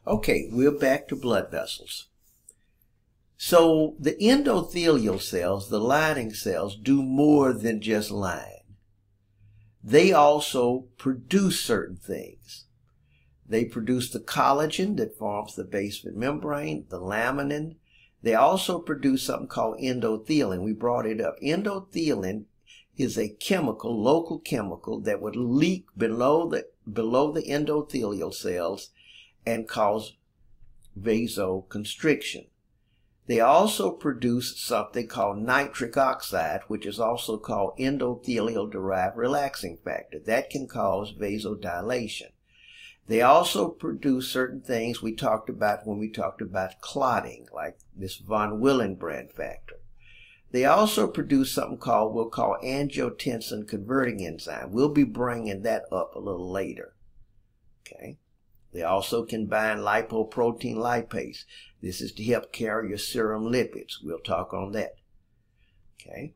Okay, we're back to blood vessels. So the endothelial cells, the lining cells, do more than just line. They also produce certain things. They produce the collagen that forms the basement membrane, the laminin. They also produce something called endothelin. We brought it up. Endothelin is a chemical, local chemical, that would leak below the endothelial cells and cause vasoconstriction. They also produce something called nitric oxide, which is also called endothelial-derived relaxing factor. That can cause vasodilation. They also produce certain things we talked about when we talked about clotting, like this von Willebrand factor. They also produce something we'll call angiotensin converting enzyme. We'll be bringing that up a little later. Okay. They also can bind lipoprotein lipase. This is to help carry your serum lipids. We'll talk on that. Okay.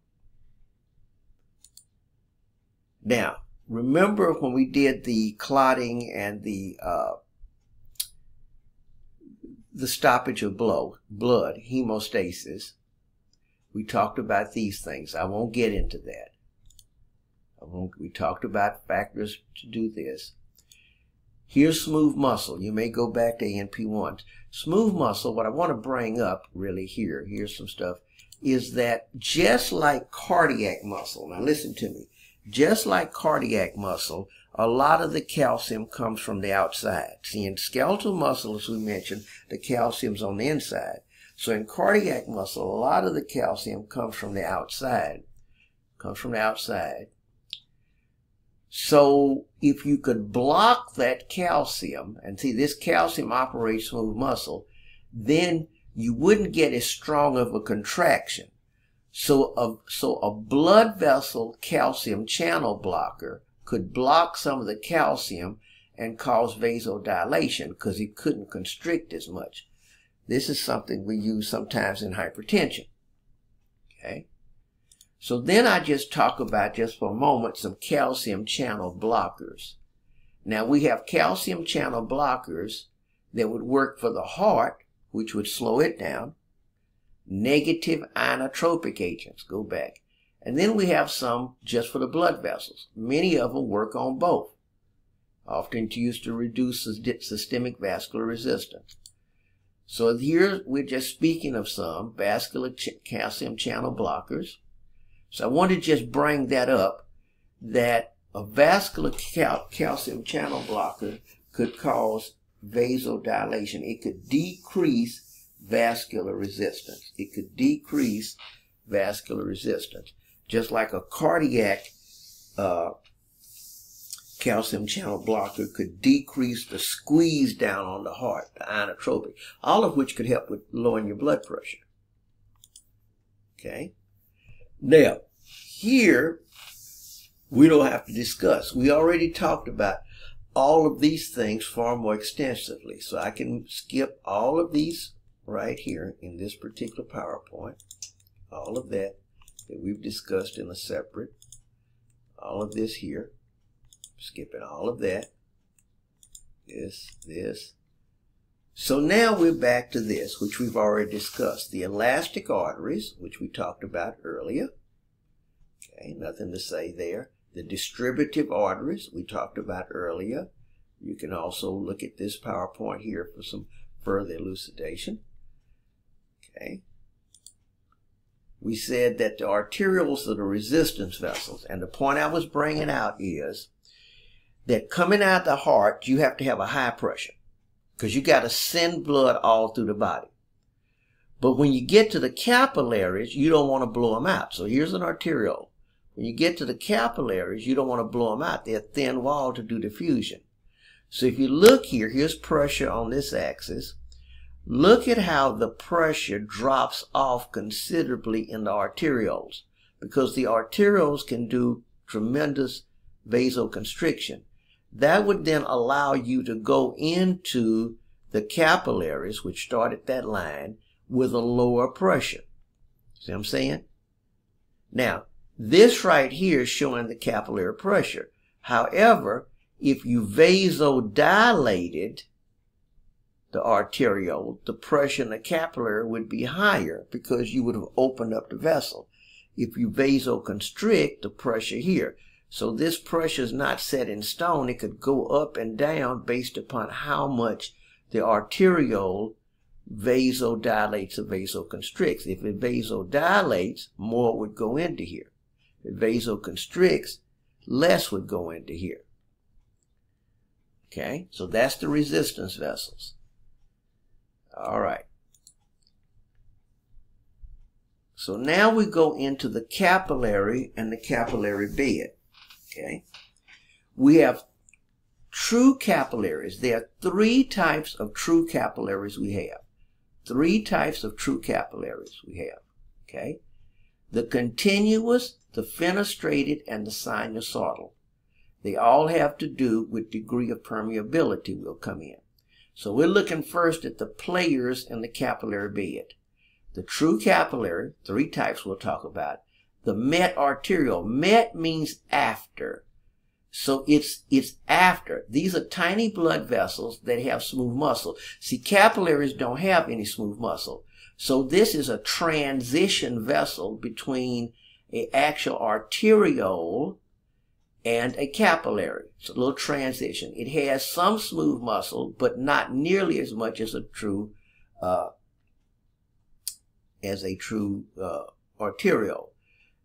Now, remember when we did the clotting and the stoppage of blood, hemostasis, we talked about these things. I won't get into that. We talked about factors to do this. Here's smooth muscle. You may go back to ANP1. Smooth muscle, what I want to bring up really here's some stuff, is that just like cardiac muscle, now listen to me, just like cardiac muscle, a lot of the calcium comes from the outside. See, in skeletal muscle, as we mentioned, the calcium's on the inside. So in cardiac muscle, a lot of the calcium comes from the outside. So if you could block that calcium, and see this calcium operates smooth muscle, then you wouldn't get as strong of a contraction. So a blood vessel calcium channel blocker could block some of the calcium and cause vasodilation because it couldn't constrict as much. This is something we use sometimes in hypertension. Okay. So then I just talk about, just for a moment, some calcium channel blockers. Now we have calcium channel blockers that would work for the heart, which would slow it down. Negative inotropic agents, go back. And then we have some just for the blood vessels. Many of them work on both, often used to reduce systemic vascular resistance. So here we're just speaking of some vascular calcium channel blockers. So I want to just bring that up, that a vascular calcium channel blocker could cause vasodilation. It could decrease vascular resistance. Just like a cardiac calcium channel blocker could decrease the squeeze down on the heart, the inotropic, all of which could help with lowering your blood pressure. Okay. Now, here, we don't have to discuss. We already talked about all of these things far more extensively. So I can skip all of these right here in this particular PowerPoint. All of that we've discussed in a separate. All of this here. Skipping all of that. This. So now we're back to this, which we've already discussed. The elastic arteries, which we talked about earlier. Okay, nothing to say there. The distributive arteries, we talked about earlier. You can also look at this PowerPoint here for some further elucidation. Okay. We said that the arterioles are the resistance vessels. And the point I was bringing out is that coming out of the heart, you have to have a high pressure, because you got to send blood all through the body. But when you get to the capillaries, you don't want to blow them out. So here's an arteriole. When you get to the capillaries, you don't want to blow them out. They're thin wall to do diffusion. So if you look here, here's pressure on this axis. Look at how the pressure drops off considerably in the arterioles, because the arterioles can do tremendous vasoconstriction. That would then allow you to go into the capillaries, which start at that line, with a lower pressure. See what I'm saying? Now, this right here is showing the capillary pressure. However, if you vasodilated the arteriole, the pressure in the capillary would be higher because you would have opened up the vessel. If you vasoconstrict, the pressure here. So this pressure is not set in stone. It could go up and down based upon how much the arteriole vasodilates or vasoconstricts. If it vasodilates, more would go into here. If it vasoconstricts, less would go into here. Okay, so that's the resistance vessels. All right. So now we go into the capillary and the capillary bed. Okay, we have true capillaries. There are 3 types of true capillaries we have. 3 types of true capillaries we have. Okay, the continuous, the fenestrated, and the sinusoidal. They all have to do with degree of permeability will come in. So we're looking first at the players in the capillary bed. The true capillary, 3 types we'll talk about. The met arteriole. Met means after. So it's after. These are tiny blood vessels that have smooth muscle. See, capillaries don't have any smooth muscle. So this is a transition vessel between an actual arteriole and a capillary. It's a little transition. It has some smooth muscle, but not nearly as much as a true arteriole.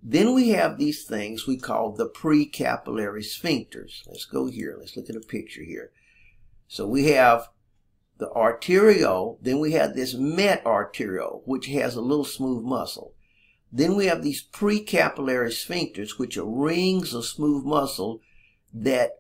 Then we have these things we call the precapillary sphincters. Let's go here. Let's look at a picture here. So we have the arteriole. Then we have this met arteriole, which has a little smooth muscle. Then we have these precapillary sphincters, which are rings of smooth muscle that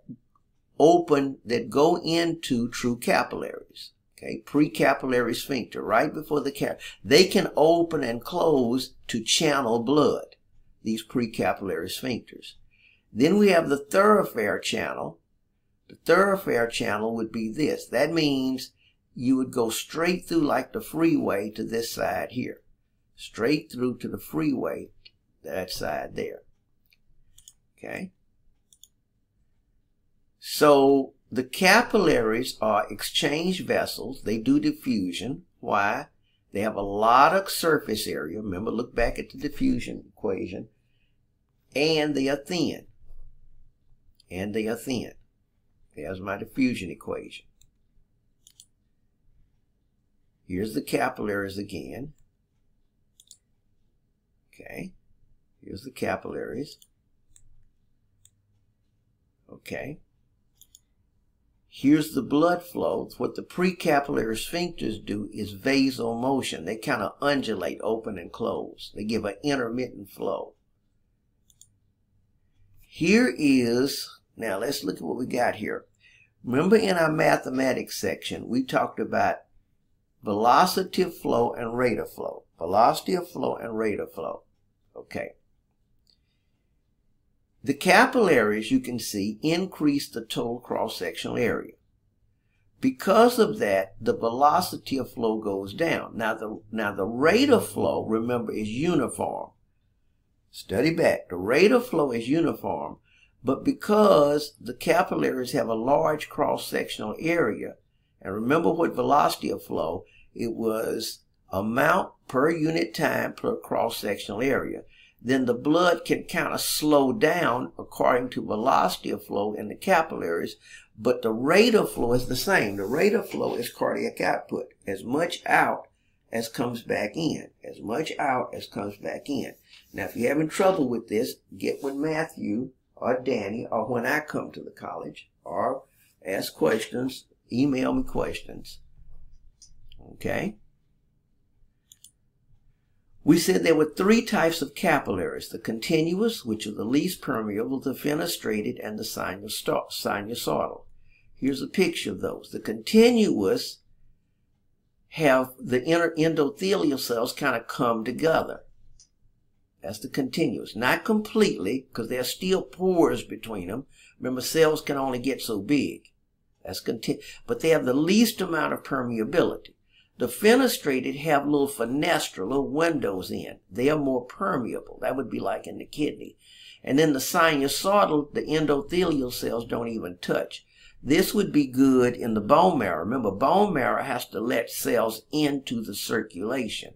go into true capillaries. Okay, precapillary sphincter, right before the cap. They can open and close to channel blood, these precapillary sphincters. Then we have the thoroughfare channel. The thoroughfare channel would be this. That means you would go straight through like the freeway to this side here. Straight through to the freeway, that side there. Okay. So the capillaries are exchange vessels. They do diffusion. Why? They have a lot of surface area. Remember, look back at the diffusion equation. And they are thin. And they are thin. There's my diffusion equation. Here's the capillaries again. Okay, here's the capillaries. Okay, here's the blood flow. What the precapillary sphincters do is vasomotion. They kind of undulate, open and close. They give an intermittent flow. Here is, now let's look at what we got here. Remember in our mathematics section, we talked about velocity of flow and rate of flow. Velocity of flow and rate of flow. Okay. The capillaries, you can see, increase the total cross-sectional area. Because of that, the velocity of flow goes down. Now the rate of flow, remember, is uniform. Study back. The rate of flow is uniform, but because the capillaries have a large cross-sectional area, and remember what velocity of flow, it was amount per unit time per cross-sectional area, then the blood can kind of slow down according to velocity of flow in the capillaries, but the rate of flow is the same. The rate of flow is cardiac output. As much out as comes back in. As much out as comes back in. Now, if you're having trouble with this, get with Matthew or Danny, or when I come to the college, or ask questions, email me questions. Okay? We said there were 3 types of capillaries. The continuous, which are the least permeable, the fenestrated, and the sinusoidal. Here's a picture of those. The continuous have the inner endothelial cells kind of come together. That's the continuous. Not completely, because there are still pores between them. Remember, cells can only get so big. That's but they have the least amount of permeability. The fenestrated have little fenestra, little windows in. They are more permeable. That would be like in the kidney. And then the sinusoidal, the endothelial cells don't even touch. This would be good in the bone marrow. Remember, bone marrow has to let cells into the circulation.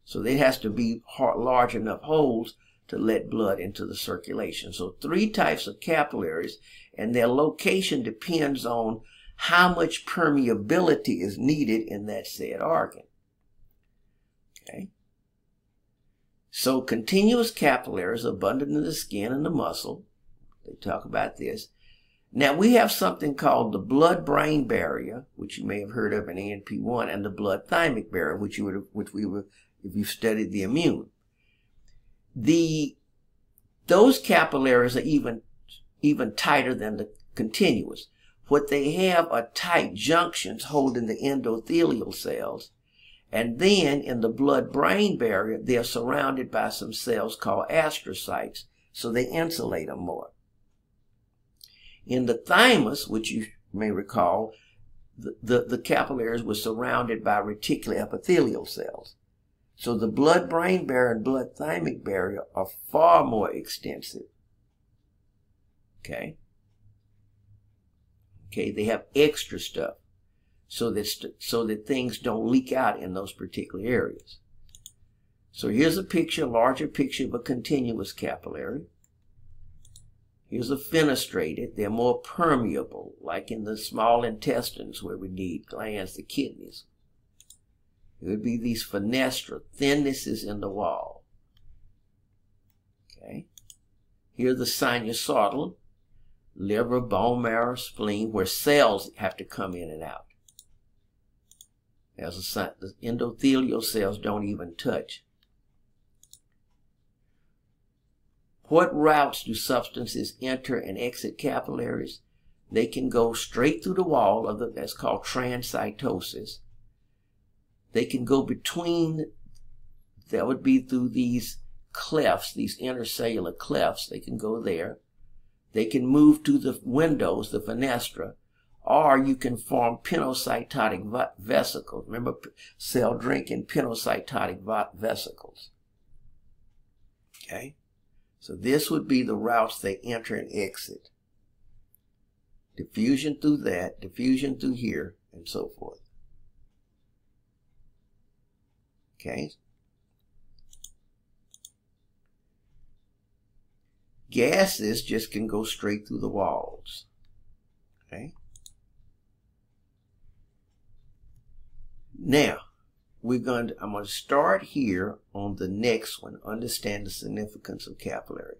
So there has to be large enough holes to let blood into the circulation. So 3 types of capillaries, and their location depends on how much permeability is needed in that said organ. Okay. So continuous capillaries are abundant in the skin and the muscle. They talk about this. Now we have something called the blood-brain barrier, which you may have heard of in ANP1, and the blood-thymic barrier, which we would if you've studied the immune. Those capillaries are even tighter than the continuous. What they have are tight junctions holding the endothelial cells. And then in the blood-brain barrier, they're surrounded by some cells called astrocytes, so they insulate them more. In the thymus, which you may recall, the capillaries were surrounded by reticular epithelial cells. So the blood-brain barrier and blood-thymic barrier are far more extensive. Okay? Okay, they have extra stuff so that things don't leak out in those particular areas. So here's a picture, larger picture of a continuous capillary. Here's a fenestrated. They're more permeable, like in the small intestines where we need glands, the kidneys. It would be these fenestra, thinnesses in the wall. Okay. Here's the sinusoidal, liver, bone marrow, spleen, where cells have to come in and out. The endothelial cells don't even touch. What routes do substances enter and exit capillaries? They can go straight through the wall of that's called transcytosis. They can go between, that would be through these clefts, these intercellular clefts. They can go there. They can move to the windows, the fenestra, or you can form pinocytotic vesicles. Remember, cell drinking pinocytotic vesicles. Okay? So this would be the routes they enter and exit. Diffusion through that, diffusion through here, and so forth. Okay? Gases just can go straight through the walls. Okay? Now, I'm going to start here on the next one, understand the significance of capillary.